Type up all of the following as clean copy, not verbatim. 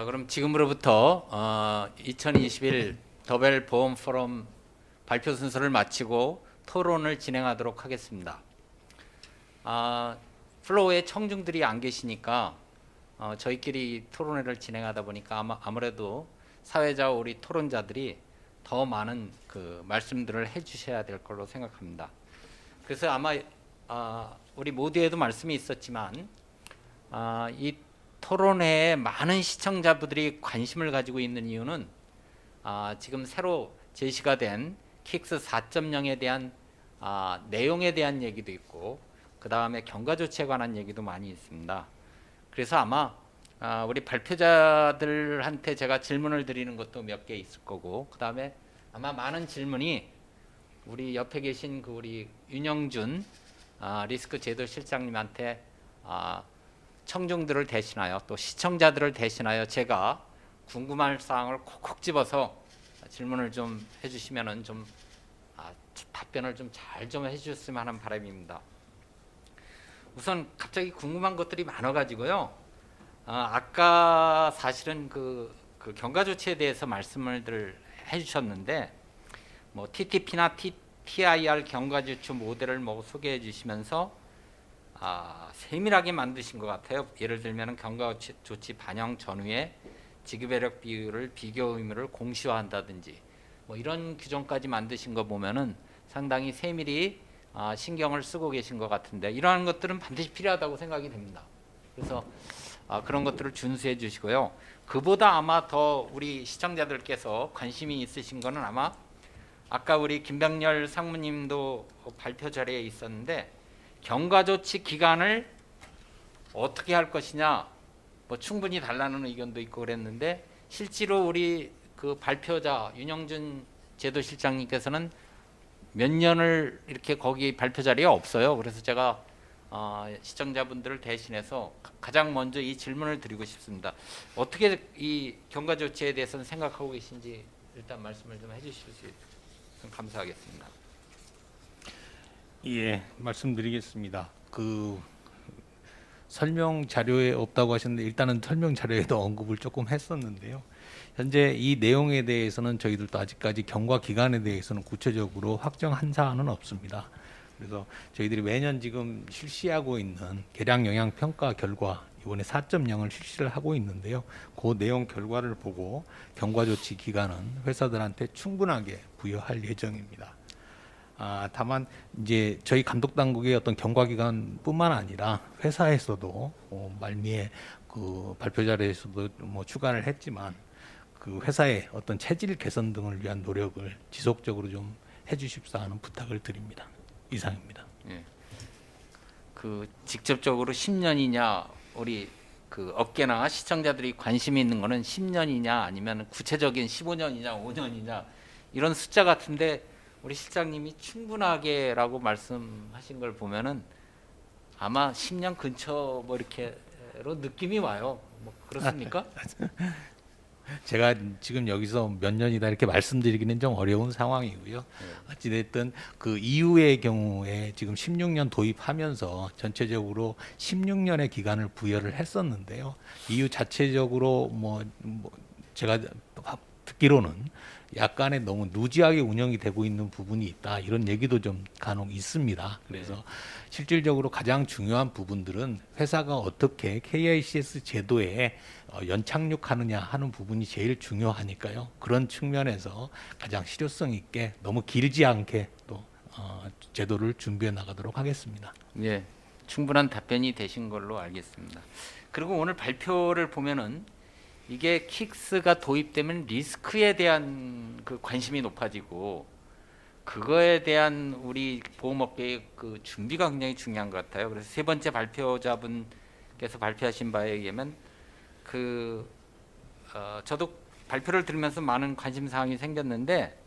자, 그럼 지금으로부터 2021 더벨 보험 포럼 발표 순서를 마치고 토론을 진행하도록 하겠습니다. 플로어에 청중들이 안 계시니까 저희끼리 토론회를 진행하다 보니까 아무래도 사회자 우리 토론자들이 더 많은 그 말씀들을 해주셔야 될 걸로 생각합니다. 그래서 아마 우리 모두에도 말씀이 있었지만 이 토론회에 많은 시청자분들이 관심을 가지고 있는 이유는 지금 새로 제시가 된 킥스 4.0에 대한 내용에 대한 얘기도 있고 그 다음에 경과 조치에 관한 얘기도 많이 있습니다. 그래서 아마 우리 발표자들한테 제가 질문을 드리는 것도 몇 개 있을 거고 그 다음에 아마 많은 질문이 우리 옆에 계신 그 우리 윤영준 리스크 제도 실장님한테 청중들을 대신하여 또 시청자들을 대신하여 제가 궁금한 사항을 콕콕 집어서 질문을 좀 해주시면은 좀 답변을 좀 잘 좀 해주셨으면 하는 바람입니다. 우선 갑자기 궁금한 것들이 많아가지고요. 아까 사실은 그 경과 조치에 대해서 말씀을 해주셨는데 뭐 TTP나 TIR 경과 조치 모델을 뭐 소개해 주시면서 세밀하게 만드신 것 같아요. 예를 들면 경과 조치 반영 전후에 지급회력 비율을 비교 의무를 공시화한다든지 뭐 이런 규정까지 만드신 거 보면은 상당히 세밀히 신경을 쓰고 계신 것 같은데 이러한 것들은 반드시 필요하다고 생각이 됩니다. 그래서 그런 것들을 준수해 주시고요. 그보다 아마 더 우리 시청자들께서 관심이 있으신 거는 아마 아까 우리 김병렬 상무님도 발표 자리에 있었는데 경과 조치 기간을 어떻게 할 것이냐 뭐 충분히 달라는 의견도 있고 그랬는데 실제로 우리 그 발표자 윤영준 제도실장님께서는 몇 년을 이렇게 거기 발표 자리에 없어요. 그래서 제가 시청자분들을 대신해서 가장 먼저 이 질문을 드리고 싶습니다. 어떻게 이 경과 조치에 대해서는 생각하고 계신지 일단 말씀을 좀 해주실 수 있으면 감사하겠습니다. 예, 말씀드리겠습니다. 그 설명 자료에 없다고 하셨는데 일단은 설명 자료에도 언급을 조금 했었는데요. 현재 이 내용에 대해서는 저희들도 아직까지 경과 기간에 대해서는 구체적으로 확정한 사안은 없습니다. 그래서 저희들이 매년 지금 실시하고 있는 계량 영향 평가 결과 이번에 4.0을 실시를 하고 있는데요. 그 내용 결과를 보고 경과 조치 기간은 회사들한테 충분하게 부여할 예정입니다. 다만 이제 저희 감독 당국의 어떤 경과 기간뿐만 아니라 회사에서도 말미에 그 발표 자리에서도 뭐 추가를 했지만 그 회사의 어떤 체질 개선 등을 위한 노력을 지속적으로 좀 해주십사 하는 부탁을 드립니다. 이상입니다. 예. 그 직접적으로 10년이냐 우리 그 업계나 시청자들이 관심이 있는 거는 10년이냐 아니면 구체적인 15년이냐 5년이냐 이런 숫자 같은데 우리 실장님이 충분하게라고 말씀하신 걸 보면은 아마 10년 근처 뭐 이렇게로 느낌이 와요. 뭐 그렇습니까? 제가 지금 여기서 몇 년이다 이렇게 말씀드리기는 좀 어려운 상황이고요. 어찌됐든 그 이후의 경우에 지금 16년 도입하면서 전체적으로 16년의 기간을 부여를 했었는데요. 이후 자체적으로 뭐 제가 듣기로는 약간의 너무 누지하게 운영이 되고 있는 부분이 있다 이런 얘기도 좀 간혹 있습니다. 그래서 실질적으로 가장 중요한 부분들은 회사가 어떻게 KICS 제도에 연착륙하느냐 하는 부분이 제일 중요하니까요. 그런 측면에서 가장 실효성 있게 너무 길지 않게 또 제도를 준비해 나가도록 하겠습니다. 예, 충분한 답변이 되신 걸로 알겠습니다. 그리고 오늘 발표를 보면은 이게 킥스가 도입되면 리스크에 대한 그 관심이 높아지고 그거에 대한 우리 보험업계의 그 준비가 굉장히 중요한 것 같아요. 그래서 세 번째 발표자분께서 발표하신 바에 의하면 저도 발표를 들으면서 많은 관심 사항이 생겼는데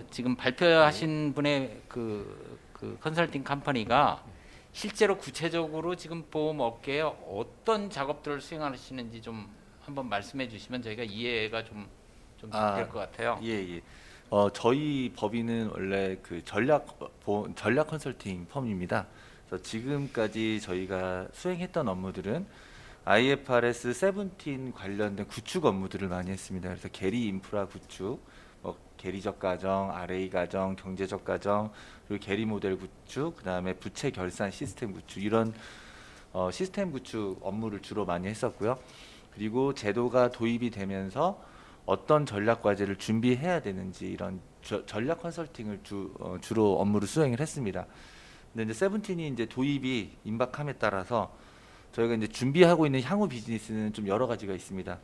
지금 발표하신 분의 그 컨설팅 컴퍼니가 실제로 구체적으로 지금 보험업계에 어떤 작업들을 수행하시는지 좀 한번 말씀해 주시면 저희가 이해가 좀 될 것 같아요. 예. 저희 법인은 원래 그 전략 컨설팅 펌입니다. 그래서 지금까지 저희가 수행했던 업무들은 IFRS 17 관련된 구축 업무들을 많이 했습니다. 그래서 계리 인프라 구축, 뭐 계리적 가정, RA 가정, 경제적 가정, 그리고 계리 모델 구축, 그다음에 부채 결산 시스템 구축 이런 시스템 구축 업무를 주로 많이 했었고요. 그리고 제도가 도입이 되면서 어떤 전략 과제를 준비해야 되는지 이런 전략 컨설팅을 주로 업무를 수행을 했습니다. 근데 이제 세븐틴이 이제 도입이 임박함에 따라서 저희가 이제 준비하고 있는 향후 비즈니스는 좀 여러 가지가 있습니다.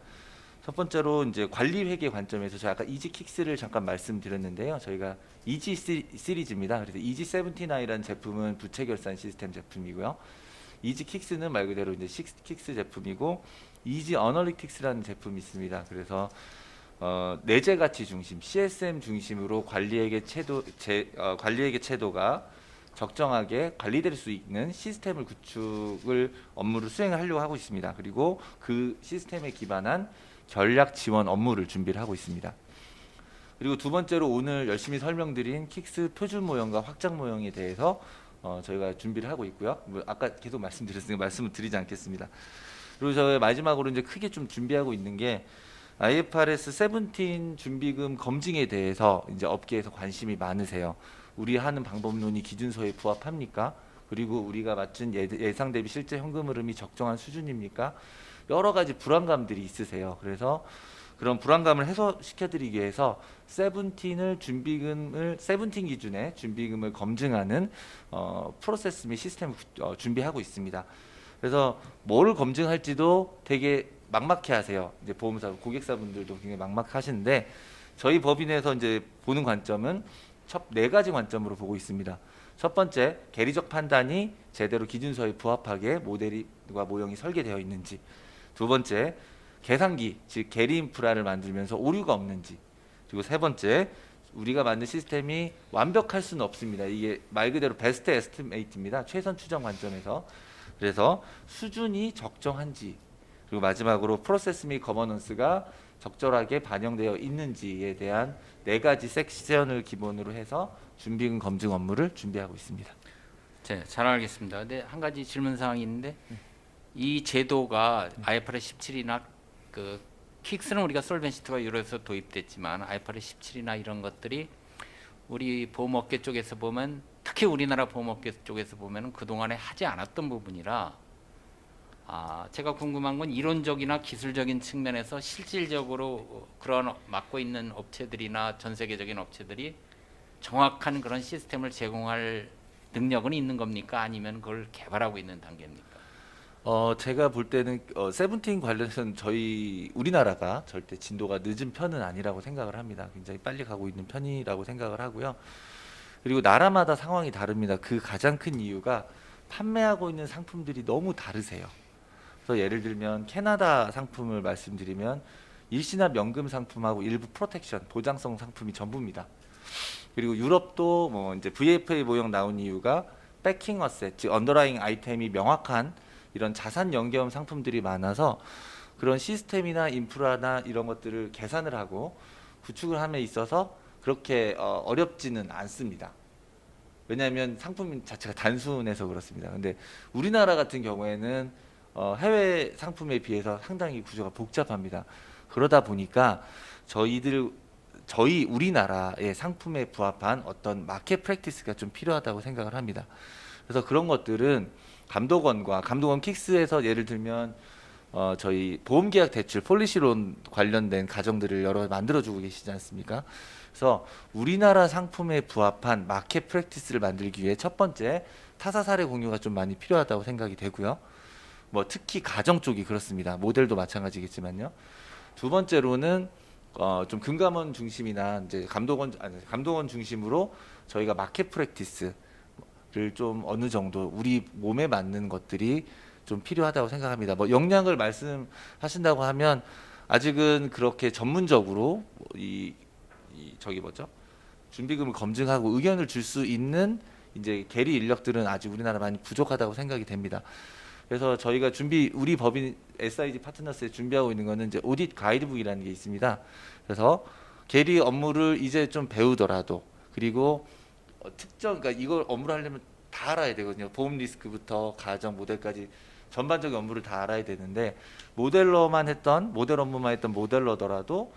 첫 번째로 이제 관리 회계 관점에서 제가 아까 이지 킥스를 잠깐 말씀드렸는데요. 저희가 이지 시리즈입니다. 그래서 이지 79이라는 제품은 부채 결산 시스템 제품이고요. 이지 킥스는 말 그대로 이제 킥스 제품이고 이지 어널리틱스라는 제품이 있습니다. 그래서 내재 가치 중심, CSM 중심으로 관리회계 채도가 적정하게 관리될 수 있는 시스템을 구축을 업무를 수행을 하려고 하고 있습니다. 그리고 그 시스템에 기반한 전략 지원 업무를 준비를 하고 있습니다. 그리고 두 번째로 오늘 열심히 설명드린 킥스 표준 모형과 확장 모형에 대해서 저희가 준비를 하고 있고요. 뭐 아까 계속 말씀드렸으니까 말씀을 드리지 않겠습니다. 그리고 저희 마지막으로 이제 크게 좀 준비하고 있는 게 IFRS 17 준비금 검증에 대해서 이제 업계에서 관심이 많으세요. 우리 하는 방법론이 기준서에 부합합니까? 그리고 우리가 맞춘 예상 대비 실제 현금 흐름이 적정한 수준입니까? 여러 가지 불안감들이 있으세요. 그래서 그런 불안감을 해소시켜드리기 위해서 세븐틴 기준의 준비금을 검증하는 프로세스 및 시스템을 준비하고 있습니다. 그래서 뭐를 검증할지도 되게 막막해 하세요. 이제 보험사 고객사분들도 굉장히 막막하시는데 저희 법인에서 이제 보는 관점은 네 가지 관점으로 보고 있습니다. 첫 번째, 계리적 판단이 제대로 기준서에 부합하게 모델과 모형이 설계되어 있는지. 두 번째, 계산기, 즉 계리 인프라를 만들면서 오류가 없는지. 그리고 세 번째, 우리가 만든 시스템이 완벽할 수는 없습니다. 이게 말 그대로 베스트 에스티메이트입니다. 최선 추정 관점에서. 그래서 수준이 적정한지. 그리고 마지막으로 프로세스 및 거버넌스가 적절하게 반영되어 있는지에 대한 네 가지 섹션을 기본으로 해서 준비금 검증 업무를 준비하고 있습니다. 네, 잘 알겠습니다. 근데 한 가지 질문 사항이 있는데 이 제도가 IFRS 17이나 그 킥스는 우리가 솔벤시티가 유로에서 도입됐지만 IFRS 17이나 이런 것들이 우리 보험업계 쪽에서 보면 특히 우리나라 보험업계 쪽에서 보면 그동안에 하지 않았던 부분이라 제가 궁금한 건 이론적이나 기술적인 측면에서 실질적으로 그런 맡고 있는 업체들이나 전 세계적인 업체들이 정확한 그런 시스템을 제공할 능력은 있는 겁니까? 아니면 그걸 개발하고 있는 단계입니까? 제가 볼 때는 세븐틴 관련해서는 저희 우리나라가 절대 진도가 늦은 편은 아니라고 생각을 합니다. 굉장히 빨리 가고 있는 편이라고 생각을 하고요. 그리고 나라마다 상황이 다릅니다. 그 가장 큰 이유가 판매하고 있는 상품들이 너무 다르세요. 그래서 예를 들면 캐나다 상품을 말씀드리면 일시납 연금 상품하고 일부 프로텍션 보장성 상품이 전부입니다. 그리고 유럽도 뭐 이제 VFA 모형 나온 이유가 백킹 어셋, 즉 언더라잉 아이템이 명확한 이런 자산 연계형 상품들이 많아서 그런 시스템이나 인프라나 이런 것들을 계산을 하고 구축을 함에 있어서 그렇게 어렵지는 않습니다. 왜냐하면 상품 자체가 단순해서 그렇습니다. 근데 우리나라 같은 경우에는 해외 상품에 비해서 상당히 구조가 복잡합니다. 그러다 보니까 저희 우리나라의 상품에 부합한 어떤 마켓 프랙티스가 좀 필요하다고 생각을 합니다. 그래서 그런 것들은 감독원 킥스에서 예를 들면 저희 보험계약 대출 폴리시론 관련된 가정들을 여러 만들어주고 계시지 않습니까? 그래서 우리나라 상품에 부합한 마켓 프랙티스를 만들기 위해 첫 번째 타사 사례 공유가 좀 많이 필요하다고 생각이 되고요. 뭐 특히 가정 쪽이 그렇습니다. 모델도 마찬가지겠지만요. 두 번째로는 좀 금감원 중심이나 이제 감독원 중심으로 저희가 마켓 프랙티스를 좀 어느 정도 우리 몸에 맞는 것들이 좀 필요하다고 생각합니다. 뭐 역량을 말씀하신다고 하면 아직은 그렇게 전문적으로 준비금을 검증하고 의견을 줄 수 있는 이제 계리 인력들은 아직 우리나라 많이 부족하다고 생각이 됩니다. 그래서 저희가 우리 법인 SIG 파트너스에 준비하고 있는 거는 이제 오디트 가이드북이라는 게 있습니다. 그래서 계리 업무를 이제 좀 배우더라도 그리고 그러니까 이걸 업무를 하려면 다 알아야 되거든요. 보험 리스크부터 가정 모델까지 전반적인 업무를 다 알아야 되는데 모델 업무만 했던 모델러더라도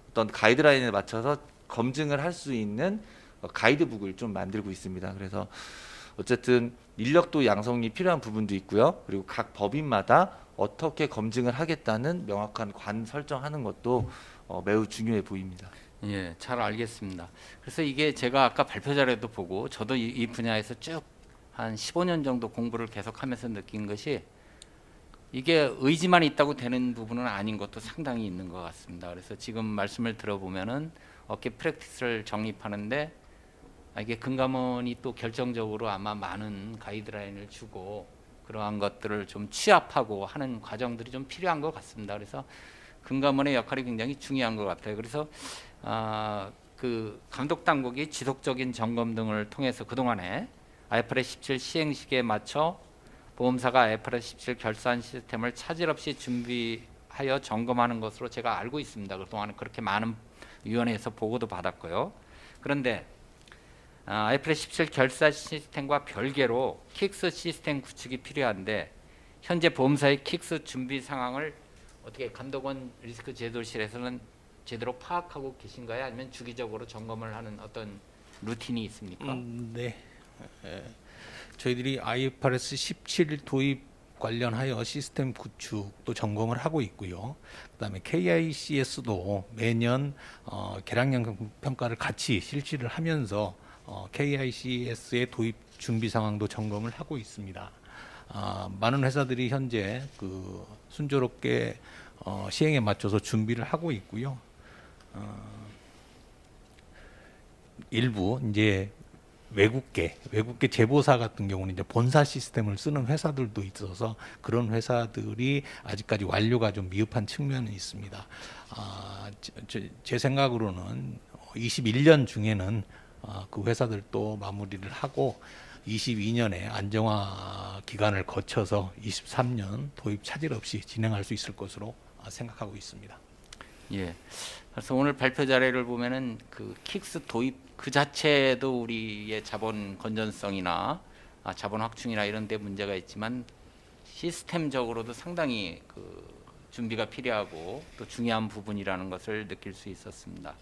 어떤 가이드라인에 맞춰서 검증을 할 수 있는 가이드북을 좀 만들고 있습니다. 그래서 어쨌든 인력도 양성이 필요한 부분도 있고요. 그리고 각 법인마다 어떻게 검증을 하겠다는 명확한 관 설정하는 것도 매우 중요해 보입니다. 예, 잘 알겠습니다. 그래서 이게 제가 아까 발표 자료도 보고 저도 이 분야에서 쭉 한 15년 정도 공부를 계속하면서 느낀 것이 이게 의지만 있다고 되는 부분은 아닌 것도 상당히 있는 것 같습니다. 그래서 지금 말씀을 들어보면은 업계 프랙티스를 정립하는데 이게 금감원이 또 결정적으로 아마 많은 가이드라인을 주고 그러한 것들을 좀 취합하고 하는 과정들이 좀 필요한 것 같습니다. 그래서 금감원의 역할이 굉장히 중요한 것 같아요. 그래서 그 감독 당국이 지속적인 점검 등을 통해서 그동안에 IFRS 17 시행 시기에 맞춰 보험사가 IFRS 17 결산 시스템을 차질 없이 준비하여 점검하는 것으로 제가 알고 있습니다. 그동안 그렇게 많은 위원회에서 보고도 받았고요. 그런데 IFRS 17 결산 시스템과 별개로 킥스 시스템 구축이 필요한데 현재 보험사의 킥스 준비 상황을 어떻게 감독원 리스크 제도실에서는 제대로 파악하고 계신가요? 아니면 주기적으로 점검을 하는 어떤 루틴이 있습니까? 네. 저희들이 IFRS 17 도입 관련하여 시스템 구축도 점검을 하고 있고요. 그다음에 KICS도 매년 계량형 평가를 같이 실시를 하면서 KICS의 도입 준비 상황도 점검을 하고 있습니다. 많은 회사들이 현재 그 순조롭게 시행에 맞춰서 준비를 하고 있고요. 일부 이제 외국계 제보사 같은 경우는 이제 본사 시스템을 쓰는 회사들도 있어서 그런 회사들이 아직까지 완료가 좀 미흡한 측면이 있습니다. 제 생각으로는 21년 중에는 그 회사들도 마무리를 하고 22년에 안정화 기간을 거쳐서 23년 도입 차질 없이 진행할 수 있을 것으로 생각하고 있습니다. 예. 그래서 오늘 발표 자료를 보면은 그 킥스 도입 그 자체도 우리의 자본 건전성이나 자본 확충이나 이런 데 문제가 있지만 시스템적으로도 상당히 그 준비가 필요하고 또 중요한 부분이라는 것을 느낄 수 있었습니다.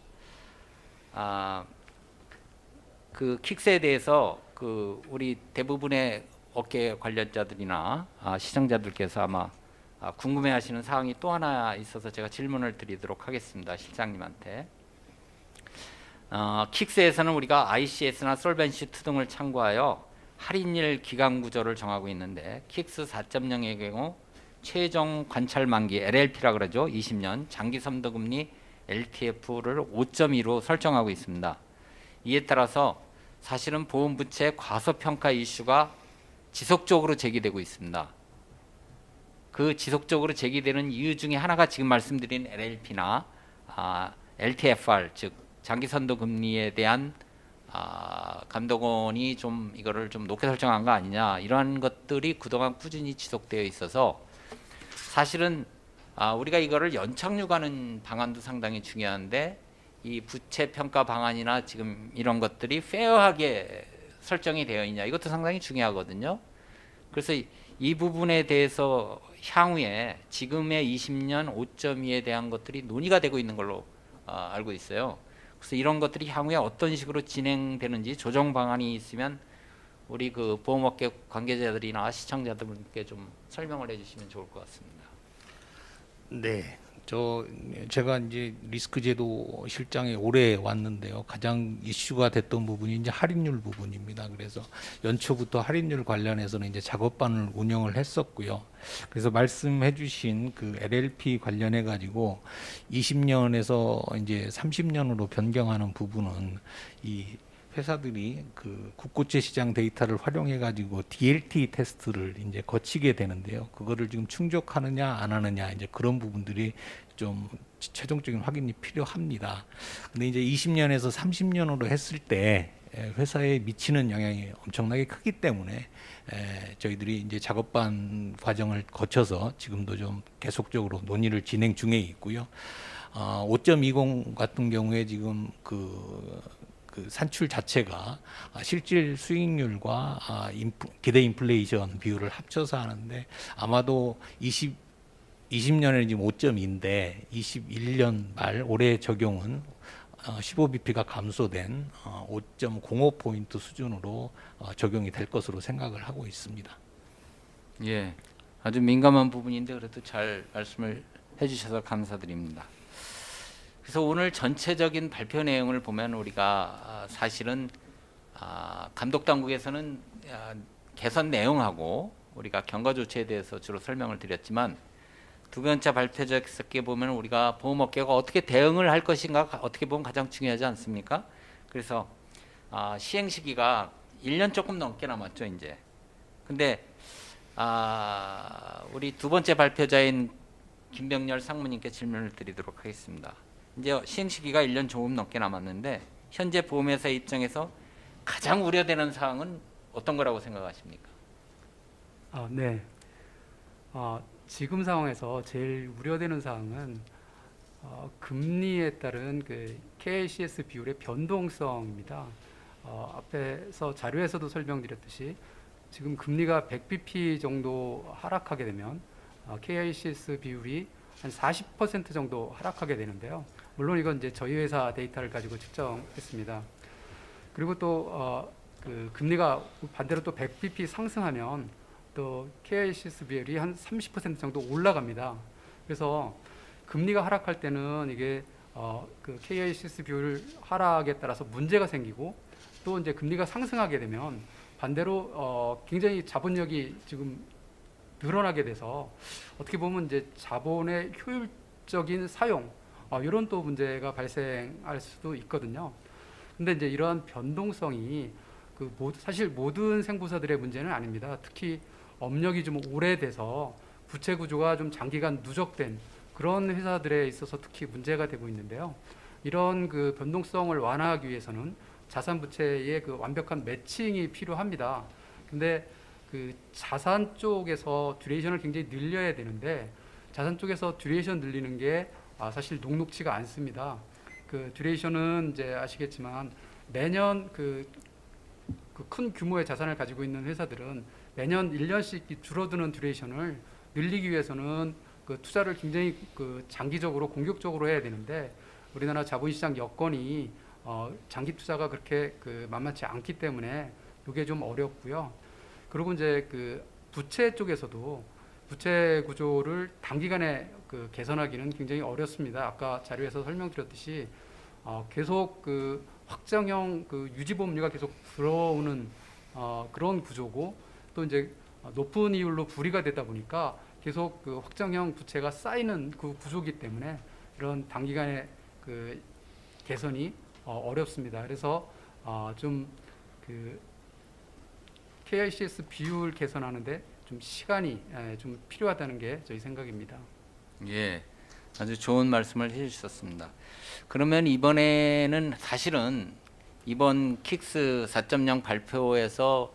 그 킥스에 대해서 그 우리 대부분의 업계 관련자들이나 시청자들께서 아마 궁금해하시는 사항이 또 하나 있어서 제가 질문을 드리도록 하겠습니다. 실장님한테. 킥스에서는 우리가 ICS나 솔벤시 2 등을 참고하여 할인율 기간 구조를 정하고 있는데 킥스 4.0의 경우 최종 관찰 만기 LLP라 그러죠. 20년 장기 선도금리 LTF를 5.2로 설정하고 있습니다. 이에 따라서 사실은 보험 부채 과소평가 이슈가 지속적으로 제기되고 있습니다. 그 지속적으로 제기되는 이유 중에 하나가 지금 말씀드린 LLP나 LTFR 즉 장기 선도 금리에 대한 감독원이 좀 이거를 좀 높게 설정한 거 아니냐 이러한 것들이 그동안 꾸준히 지속되어 있어서 사실은 우리가 이거를 연착륙하는 방안도 상당히 중요한데 이 부채 평가 방안이나 지금 이런 것들이 페어하게 설정이 되어 있냐 이것도 상당히 중요하거든요. 그래서 이 부분에 대해서 향후에 지금의 20년 5.2에 대한 것들이 논의가 되고 있는 걸로 알고 있어요. 그래서 이런 것들이 향후에 어떤 식으로 진행되는지 조정 방안이 있으면 우리 그 보험업계 관계자들이나 시청자들께 좀 설명을 해주시면 좋을 것 같습니다. 네, 제가 이제 리스크 제도 실장에 오래 왔는데요. 가장 이슈가 됐던 부분이 이제 할인율 부분입니다. 그래서 연초부터 할인율 관련해서는 이제 작업반을 운영을 했었고요. 그래서 말씀해주신 그 LLP 관련해 가지고 20년에서 이제 30년으로 변경하는 부분은 이 회사들이 그 국고채 시장 데이터를 활용해 가지고 DLT 테스트를 이제 거치게 되는데요. 그거를 지금 충족하느냐 안 하느냐 이제 그런 부분들이 좀 최종적인 확인이 필요합니다. 근데 이제 20년에서 30년으로 했을 때 회사에 미치는 영향이 엄청나게 크기 때문에 저희들이 이제 작업반 과정을 거쳐서 지금도 좀 계속적으로 논의를 진행 중에 있고요. 5.20 같은 경우에 지금 그 그 산출 자체가 실질 수익률과 기대 인플레이션 비율을 합쳐서 하는데 아마도 20년에는 지금 5.2인데 21년 말 올해 적용은 15bp가 감소된 5.05포인트 수준으로 적용이 될 것으로 생각을 하고 있습니다. 예, 아주 민감한 부분인데 그래도 잘 말씀을 해주셔서 감사드립니다. 그래서 오늘 전체적인 발표 내용을 보면 우리가 사실은 감독 당국에서는 개선 내용하고 우리가 경과 조치에 대해서 주로 설명을 드렸지만 두 번째 발표적에 보면 우리가 보험업계가 어떻게 대응을 할 것인가 어떻게 보면 가장 중요하지 않습니까? 그래서 시행 시기가 1년 조금 넘게 남았죠 이제. 근데 우리 두 번째 발표자인 김병렬 상무님께 질문을 드리도록 하겠습니다. 이제 시행 시기가 1년 조금 넘게 남았는데 현재 보험회사 입장에서 가장 우려되는 사항은 어떤 거라고 생각하십니까? 네. 지금 상황에서 제일 우려되는 사항은 금리에 따른 그 KICS 비율의 변동성입니다. 앞에서 자료에서도 설명드렸듯이 지금 금리가 100bp 정도 하락하게 되면 KICS 비율이 한 40% 정도 하락하게 되는데요. 물론 이건 이제 저희 회사 데이터를 가지고 측정했습니다. 그리고 또 그 금리가 반대로 또 100bp 상승하면 또 KICS 비율이 한 30% 정도 올라갑니다. 그래서 금리가 하락할 때는 이게 그 KICS 비율 하락에 따라서 문제가 생기고 또 이제 금리가 상승하게 되면 반대로 굉장히 자본력이 지금 늘어나게 돼서 어떻게 보면 이제 자본의 효율적인 사용 이런 또 문제가 발생할 수도 있거든요. 근데 이제 이러한 변동성이 사실 모든 생보사들의 문제는 아닙니다. 특히 업력이 좀 오래돼서 부채 구조가 좀 장기간 누적된 그런 회사들에 있어서 특히 문제가 되고 있는데요. 이런 그 변동성을 완화하기 위해서는 자산 부채의 그 완벽한 매칭이 필요합니다. 근데 그 자산 쪽에서 듀레이션을 굉장히 늘려야 되는데 자산 쪽에서 듀레이션 늘리는 게 사실 녹록지가 않습니다. 그 듀레이션은 이제 아시겠지만 매년 큰 규모의 자산을 가지고 있는 회사들은 매년 1년씩 줄어드는 듀레이션을 늘리기 위해서는 그 투자를 굉장히 장기적으로 공격적으로 해야 되는데 우리나라 자본시장 여건이 장기 투자가 그렇게 만만치 않기 때문에 이게 좀 어렵고요. 그리고 이제 그 부채 쪽에서도 부채 구조를 단기간에 개선하기는 굉장히 어렵습니다. 아까 자료에서 설명드렸듯이 계속 확정형 유지보험료가 계속 들어오는 그런 구조고 또 이제 높은 이율로 불이가 되다 보니까 계속 확정형 부채가 쌓이는 그 구조이기 때문에 이런 단기간에 개선이 어렵습니다. 그래서 좀 KICS 비율 개선하는데 좀 시간이 좀 필요하다는 게 저희 생각입니다. 예, 아주 좋은 말씀을 해주셨습니다. 그러면 이번에는 사실은 이번 킥스 4.0 발표에서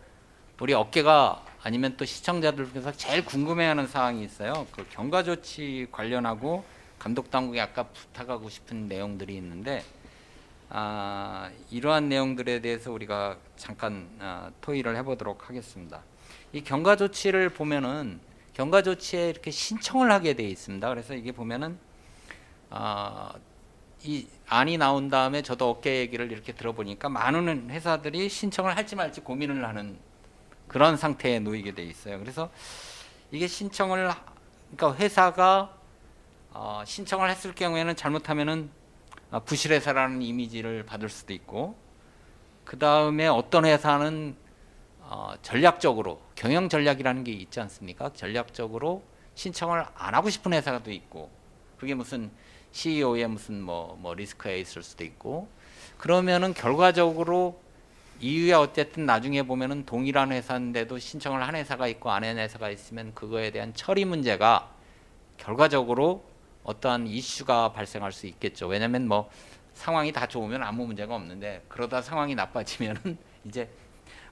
우리 업계가 아니면 또 시청자들께서 제일 궁금해하는 사항이 있어요. 그 경과 조치 관련하고 감독 당국에 아까 부탁하고 싶은 내용들이 있는데 이러한 내용들에 대해서 우리가 잠깐 토의를 해보도록 하겠습니다. 이 경과 조치를 보면은 경과 조치에 이렇게 신청을 하게 돼 있습니다. 그래서 이게 보면은 이 안이 나온 다음에 저도 업계 얘기를 이렇게 들어보니까 많은 회사들이 신청을 할지 말지 고민을 하는 그런 상태에 놓이게 돼 있어요. 그래서 이게 그러니까 회사가 신청을 했을 경우에는 잘못하면은 부실회사라는 이미지를 받을 수도 있고, 그 다음에 어떤 회사는 전략적으로 경영 전략이라는 게 있지 않습니까? 전략적으로 신청을 안 하고 싶은 회사가 또 있고, 그게 무슨 CEO의 무슨 뭐 리스크에 있을 수도 있고, 그러면은 결과적으로 이유야 어쨌든 나중에 보면은 동일한 회사인데도 신청을 한 회사가 있고 안 한 회사가 있으면 그거에 대한 처리 문제가 결과적으로 어떠한 이슈가 발생할 수 있겠죠. 왜냐하면 뭐 상황이 다 좋으면 아무 문제가 없는데 그러다 상황이 나빠지면은 이제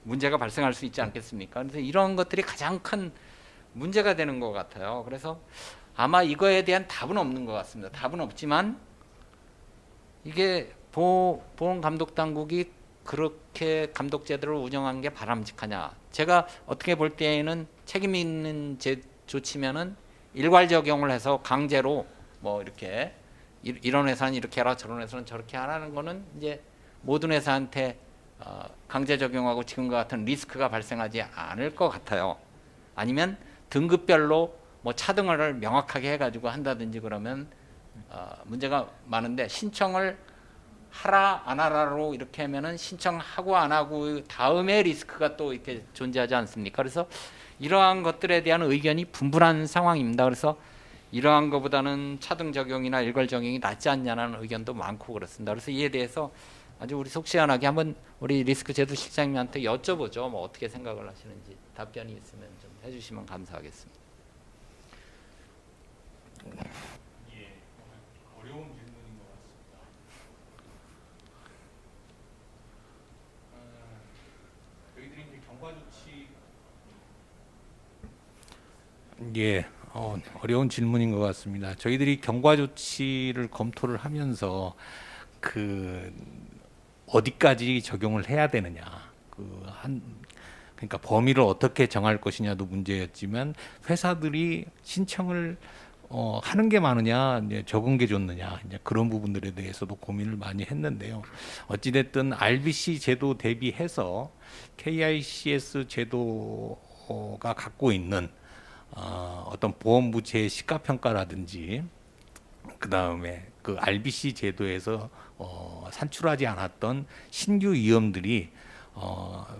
문제가 발생할 수 있지 않겠습니까? 그래서 이런 것들이 가장 큰 문제가 되는 것 같아요. 그래서 아마 이거에 대한 답은 없는 것 같습니다. 답은 없지만 이게 보험 감독 당국이 그렇게 감독 제도를 운영한 게 바람직하냐? 제가 어떻게 볼 때에는 책임 있는 조치면은 일괄 적용을 해서 강제로 뭐 이렇게 이런 회사는 이렇게 해라, 저런 회사는 저렇게 하라는 거는 이제 모든 회사한테 강제 적용하고 지금과 같은 리스크가 발생하지 않을 것 같아요. 아니면 등급별로 뭐 차등을 명확하게 해가지고 한다든지 그러면 문제가 많은데, 신청을 하라 안 하라로 이렇게 하면은 신청하고 안 하고 다음에 리스크가 또 이렇게 존재하지 않습니까? 그래서 이러한 것들에 대한 의견이 분분한 상황입니다. 그래서 이러한 것보다는 차등 적용이나 일괄 적용이 낫지 않냐는 의견도 많고 그렇습니다. 그래서 이에 대해서 아주 우리 속 시원하게 한번 우리 리스크 제도 실장님한테 여쭤보죠. 뭐 어떻게 생각을 하시는지 답변이 있으면 좀 해주시면 감사하겠습니다. 예, 어려운 질문인 것 같습니다. 저희들이 이제 경과 조치 어려운 질문인 것 같습니다. 저희들이 경과 조치를 검토를 하면서 그 어디까지 적용을 해야 되느냐, 그러니까 범위를 어떻게 정할 것이냐도 문제였지만, 회사들이 신청을 하는 게 많으냐, 이제 적은 게 좋느냐, 이제 그런 부분들에 대해서도 고민을 많이 했는데요. 어찌됐든 RBC 제도 대비해서 KICS 제도가 갖고 있는 어떤 보험 부채의 시가 평가라든지, 그 다음에 그 RBC 제도에서 산출하지 않았던 신규 위험들이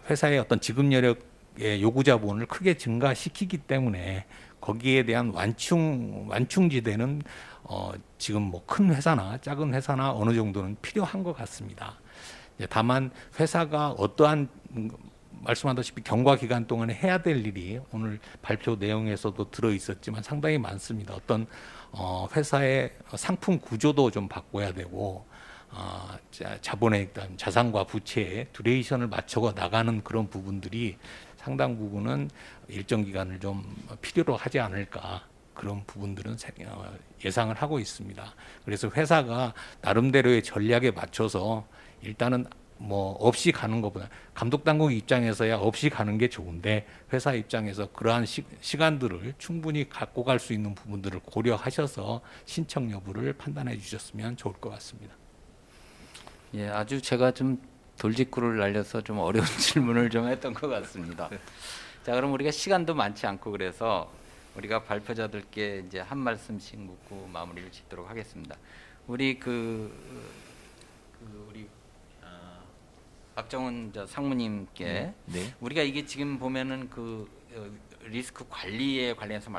회사의 어떤 지급 여력의 요구 자본을 크게 증가시키기 때문에 거기에 대한 완충지대는 지금 뭐 큰 회사나 작은 회사나 어느 정도는 필요한 것 같습니다. 다만 회사가 어떠한 말씀하다시피 경과 기간 동안에 해야 될 일이 오늘 발표 내용에서도 들어 있었지만 상당히 많습니다. 어떤 회사의 상품 구조도 좀 바꿔야 되고, 자본의 일단 자산과 부채의 듀레이션을 맞춰 나가는 그런 부분들이 상당 부분은 일정 기간을 좀 필요로 하지 않을까, 그런 부분들은 예상을 하고 있습니다. 그래서 회사가 나름대로의 전략에 맞춰서 일단은 뭐 없이 가는 것보다, 감독 당국 입장에서야 없이 가는 게 좋은데, 회사 입장에서 그러한 시간들을 충분히 갖고 갈 수 있는 부분들을 고려하셔서 신청 여부를 판단해 주셨으면 좋을 것 같습니다. 예, 아주 제가 좀 돌직구를 날려서 좀 어려운 질문을 좀 했던 것 같습니다. 자, 그럼 우리가 시간도 많지 않고 그래서 우리가 발표자들께 이제 한 말씀씩 묻고 마무리를 짓도록 하겠습니다. 우리 우리 박정훈 상무님께 네. 우리가 이게 지금 보면은 리스크 관리에 관련해서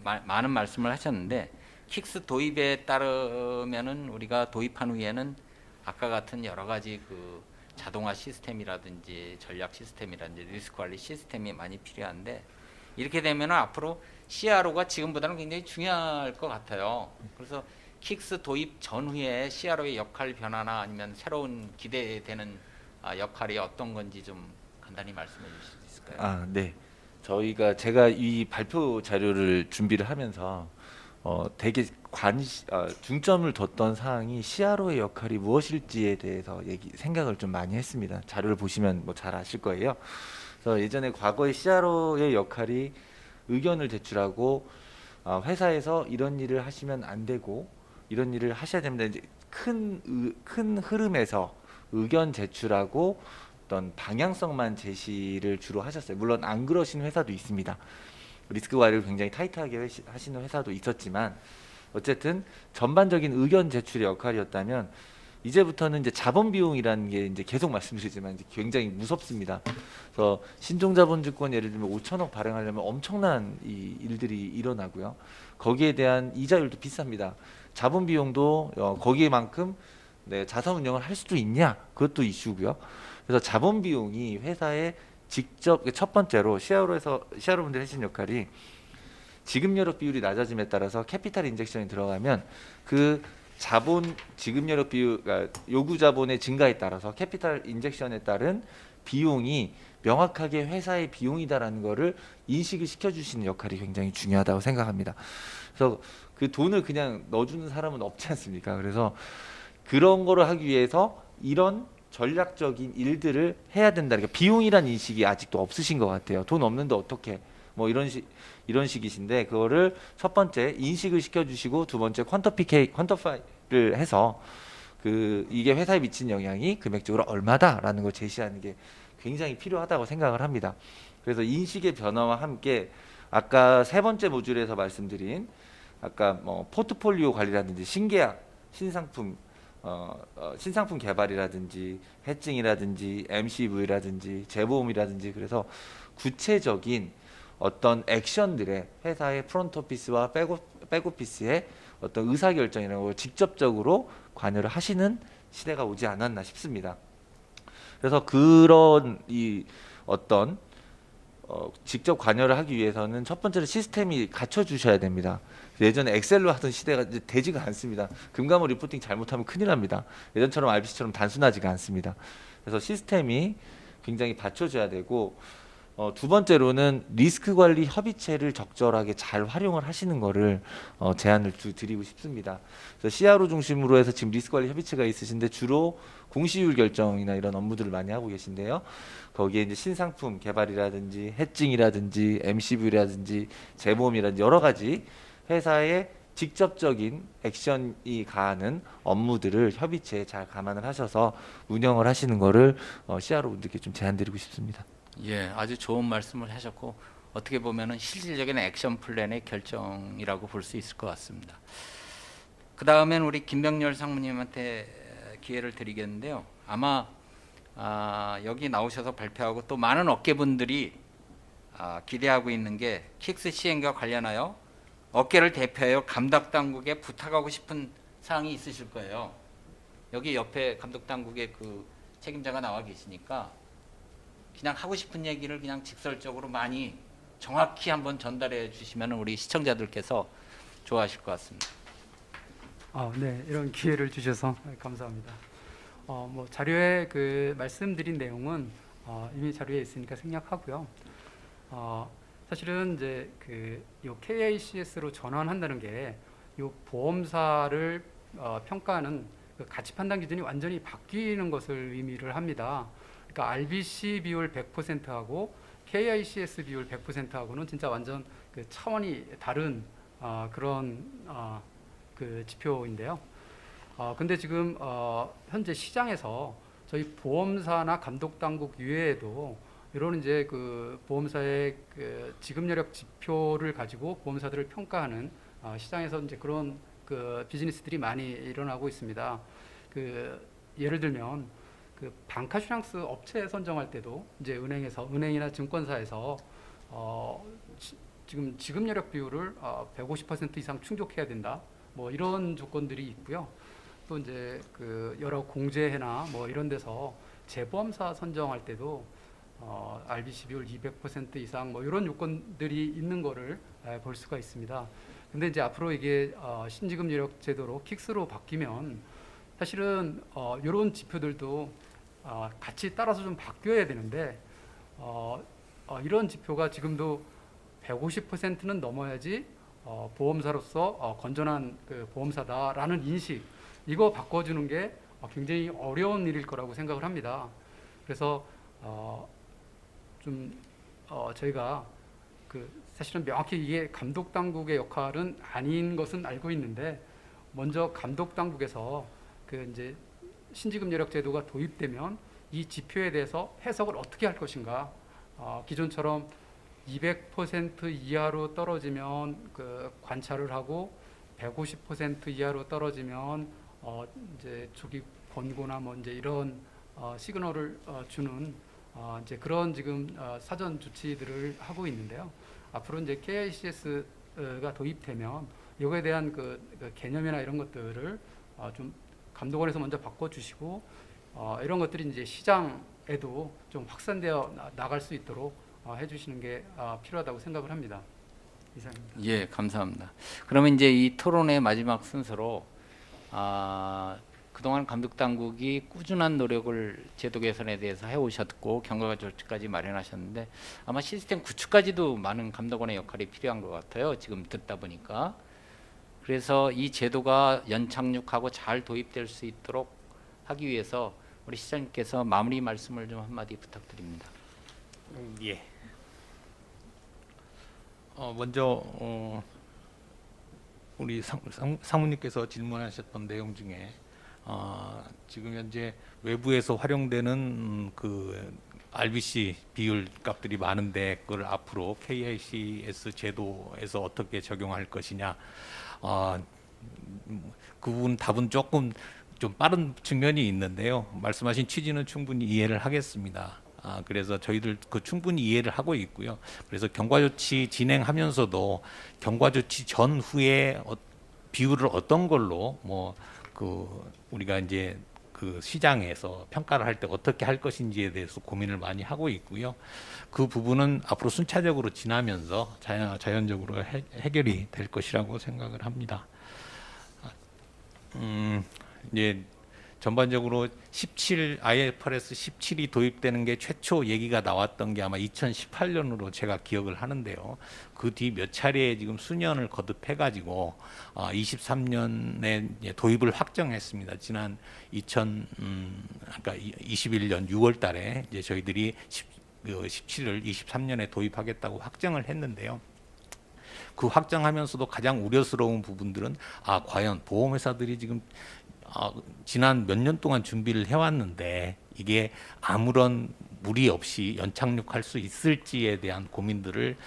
많은 말씀을 하셨는데, 킥스 도입에 따르면은 우리가 도입한 후에는 아까 같은 여러 가지 자동화 시스템이라든지 전략 시스템이라든지 리스크 관리 시스템이 많이 필요한데, 이렇게 되면은 앞으로 CRO가 지금보다는 굉장히 중요할 것 같아요. 그래서 킥스 도입 전후에 CRO의 역할 변화나 아니면 새로운 기대되는 역할이 어떤 건지 좀 간단히 말씀해 주실 수 있을까요? 네. 제가 이 발표 자료를 준비를 하면서 되게 중점을 뒀던 사항이 CRO의 역할이 무엇일지에 대해서 생각을 좀 많이 했습니다. 자료를 보시면 뭐 잘 아실 거예요. 그래서 예전에 과거의 CRO의 역할이 의견을 제출하고 회사에서 이런 일을 하시면 안 되고 이런 일을 하셔야 됩니다. 이제 큰 흐름에서 의견 제출하고 어떤 방향성만 제시를 주로 하셨어요. 물론 안 그러신 회사도 있습니다. 리스크 관리를 굉장히 타이트하게 하시는 회사도 있었지만, 어쨌든 전반적인 의견 제출의 역할이었다면, 이제부터는 이제 자본 비용이라는 게 이제 계속 말씀드리지만 이제 굉장히 무섭습니다. 그래서 신종자본증권 예를 들면 5천억 발행하려면 엄청난 일들이 일어나고요. 거기에 대한 이자율도 비쌉니다. 자본 비용도 거기에만큼 자산 운영을 할 수도 있냐, 그것도 이슈고요. 그래서 자본 비용이 회사에 직접, 첫 번째로 CRO분들이 하신 역할이 지급 여력 비율이 낮아짐에 따라서 캐피탈 인젝션이 들어가면 그 지급 여력 비율, 그러니까 요구 자본의 증가에 따라서 캐피탈 인젝션에 따른 비용이 명확하게 회사의 비용이다라는 거를 인식을 시켜주시는 역할이 굉장히 중요하다고 생각합니다. 그래서 그 돈을 그냥 넣어주는 사람은 없지 않습니까? 그래서 그런 거를 하기 위해서 이런 전략적인 일들을 해야 된다. 그러니까 비용이란 인식이 아직도 없으신 것 같아요. 돈 없는데 어떻게 뭐 이런 식이신데 그거를 첫 번째 인식을 시켜주시고 두 번째 퀀터파이를 해서 그 이게 회사에 미친 영향이 금액적으로 얼마다라는 걸 제시하는 게 굉장히 필요하다고 생각을 합니다. 그래서 인식의 변화와 함께 아까 세 번째 모듈에서 말씀드린 아까 뭐 포트폴리오 관리라든지 신계약, 신상품 신상품 개발이라든지 해칭이라든지 MCV라든지 재보험이라든지 그래서 구체적인 어떤 액션들의 회사의 프론트 오피스와 백오피스의 어떤 의사결정이라는 걸 직접적으로 관여를 하시는 시대가 오지 않았나 싶습니다. 그래서 그런 이 어떤 직접 관여를 하기 위해서는 첫 번째로 시스템이 갖춰주셔야 됩니다. 예전에 엑셀로 하던 시대가 이제 되지가 않습니다. 금감원 리포팅 잘못하면 큰일 납니다. 예전처럼 RBC처럼 단순하지가 않습니다. 그래서 시스템이 굉장히 받쳐줘야 되고 두 번째로는 리스크 관리 협의체를 적절하게 잘 활용을 하시는 거를 제안을 드리고 싶습니다. 그래서 CRO 중심으로 해서 지금 리스크 관리 협의체가 있으신데 주로 공시율 결정이나 이런 업무들을 많이 하고 계신데요. 거기에 이제 신상품 개발이라든지 해칭이라든지 MCV라든지 재보험이라든지 여러 가지 회사의 직접적인 액션이 가하는 업무들을 협의체에 잘 감안을 하셔서 운영을 하시는 거를 CRO 분들께 좀 제안드리고 싶습니다. 예, 아주 좋은 말씀을 하셨고 어떻게 보면은 실질적인 액션 플랜의 결정이라고 볼 수 있을 것 같습니다. 그 다음엔 우리 김병렬 상무님한테 기회를 드리겠는데요. 아마 여기 나오셔서 발표하고 또 많은 업계분들이 기대하고 있는 게 킥스 시행과 관련하여 업계를 대표하여 감독당국에 부탁하고 싶은 사항이 있으실 거예요. 여기 옆에 감독당국의 그 책임자가 나와 계시니까 그냥 하고 싶은 얘기를 그냥 직설적으로 많이 정확히 한번 전달해 주시면 우리 시청자들께서 좋아하실 것 같습니다. 네, 이런 기회를 주셔서 감사합니다. 뭐 자료에 그 말씀드린 내용은 이미 자료에 있으니까 생략하고요. 사실은 이제 요 KICS로 전환한다는 게 요 보험사를 평가하는 그 가치 판단 기준이 완전히 바뀌는 것을 의미를 합니다. 그러니까 RBC 비율 100%하고 KICS 비율 100%하고는 진짜 완전 그 차원이 다른 그런 그 지표인데요. 근데 지금 현재 시장에서 저희 보험사나 감독 당국 이외에도 이런 이제 그 보험사의 그 지급 여력 지표를 가지고 보험사들을 평가하는 시장에서 이제 그런 그 비즈니스들이 많이 일어나고 있습니다. 그 예를 들면 그 방카슈랑스 업체 선정할 때도 이제 은행이나 증권사에서 지금 지급 여력 비율을 150% 이상 충족해야 된다. 뭐 이런 조건들이 있고요. 또 이제 그 여러 공제회나 뭐 이런 데서 재보험사 선정할 때도 RBC 비율 200% 이상 뭐 이런 요건들이 있는 거를 볼 수가 있습니다. 근데 이제 앞으로 이게 신지급 여력 제도로 킥스로 바뀌면 사실은 이런 지표들도 같이 따라서 좀 바뀌어야 되는데 이런 지표가 지금도 150%는 넘어야지 보험사로서 건전한 그 보험사다라는 인식 이거 바꿔주는 게 굉장히 어려운 일일 거라고 생각을 합니다. 그래서 저희가 사실은 명확히 이게 감독 당국의 역할은 아닌 것은 알고 있는데 먼저 감독 당국에서 이제 신지급 여력 제도가 도입되면 이 지표에 대해서 해석을 어떻게 할 것인가 기존처럼 200% 이하로 떨어지면 관찰을 하고 150% 이하로 떨어지면 이제 조기 권고나 뭐 이제 이런 시그널을 주는 이제 그런 지금 사전 조치들을 하고 있는데요. 앞으로 이제 KICS가 도입되면 이거에 대한 그 개념이나 이런 것들을 좀 감독원에서 먼저 바꿔주시고 이런 것들이 이제 시장에도 좀 확산되어 나갈 수 있도록 해주시는 게 필요하다고 생각을 합니다. 이상입니다. 예, 감사합니다. 그러면 이제 이 토론의 마지막 순서로 그동안 감독 당국이 꾸준한 노력을 제도 개선에 대해서 해오셨고 경과 조치까지 마련하셨는데 아마 시스템 구축까지도 많은 감독원의 역할이 필요한 것 같아요. 지금 듣다 보니까. 그래서 이 제도가 연착륙하고 잘 도입될 수 있도록 하기 위해서 우리 시장님께서 마무리 말씀을 좀 한마디 부탁드립니다. 예. 먼저 우리 사모님께서 질문하셨던 내용 중에 지금 현재 외부에서 활용되는 그 RBC 비율 값들이 많은데 그걸 앞으로 KICS 제도에서 어떻게 적용할 것이냐, 그 부분 답은 조금 좀 빠른 측면이 있는데요. 말씀하신 취지는 충분히 이해를 하겠습니다. 그래서 저희들 그 충분히 이해를 하고 있고요. 그래서 경과조치 진행하면서도 경과조치 전후에 비율을 어떤 걸로 우리가 이제 그 시장에서 평가를 할 때 어떻게 할 것인지에 대해서 고민을 많이 하고 있고요. 그 부분은 앞으로 순차적으로 지나면서 자연적으로 해결이 될 것이라고 생각을 합니다. 이제 전반적으로 IFRS 17이 도입되는 게 최초 얘기가 나왔던 게 아마 2018년으로 제가 기억을 하는데요. 그 뒤 몇 차례 지금 수년을 거듭해가지고 23년에 도입을 확정했습니다. 지난 21년 6월달에 이제 저희들이 17을 23년에 도입하겠다고 확정을 했는데요. 그 확정하면서도 가장 우려스러운 부분들은 과연 보험회사들이 지금 지난 몇 년 동안 준비를 해왔는데 이게 아무런 무리 없이 연착륙할 수 있을지에 대한 고민들을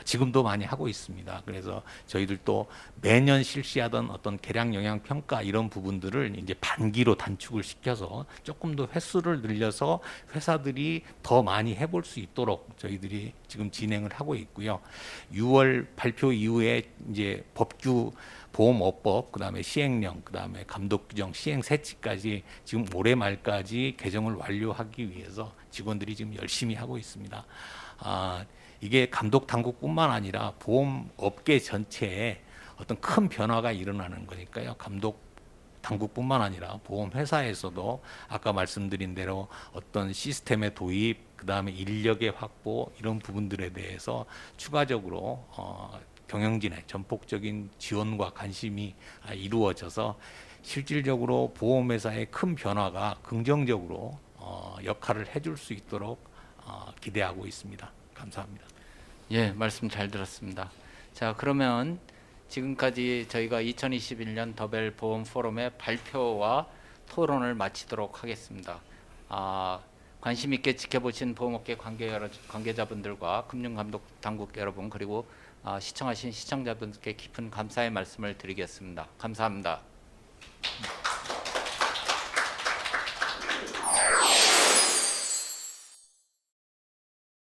지금도 많이 하고 있습니다. 그래서 저희들도 매년 실시하던 어떤 계량 영향 평가 이런 부분들을 이제 반기로 단축을 시켜서 조금 더 횟수를 늘려서 회사들이 더 많이 해볼 수 있도록 저희들이 지금 진행을 하고 있고요. 6월 발표 이후에 이제 법규 보험업법, 그다음에 시행령, 그다음에 감독규정 시행 세치까지 지금 올해 말까지 개정을 완료하기 위해서 직원들이 지금 열심히 하고 있습니다. 이게 감독 당국뿐만 아니라 보험업계 전체에 어떤 큰 변화가 일어나는 거니까요. 감독 당국뿐만 아니라 보험 회사에서도 아까 말씀드린 대로 어떤 시스템의 도입, 그다음에 인력의 확보 이런 부분들에 대해서 추가적으로 경영진의 전폭적인 지원과 관심이 이루어져서 실질적으로 보험회사의 큰 변화가 긍정적으로 역할을 해줄 수 있도록 기대하고 있습니다. 감사합니다. 예, 말씀 잘 들었습니다. 자, 그러면 지금까지 저희가 2021년 더벨 보험 포럼의 발표와 토론을 마치도록 하겠습니다. 관심 있게 지켜보신 보험업계 관계자분들과 금융감독 당국 여러분, 그리고 시청하신 시청자분들께 깊은 감사의 말씀을 드리겠습니다. 감사합니다.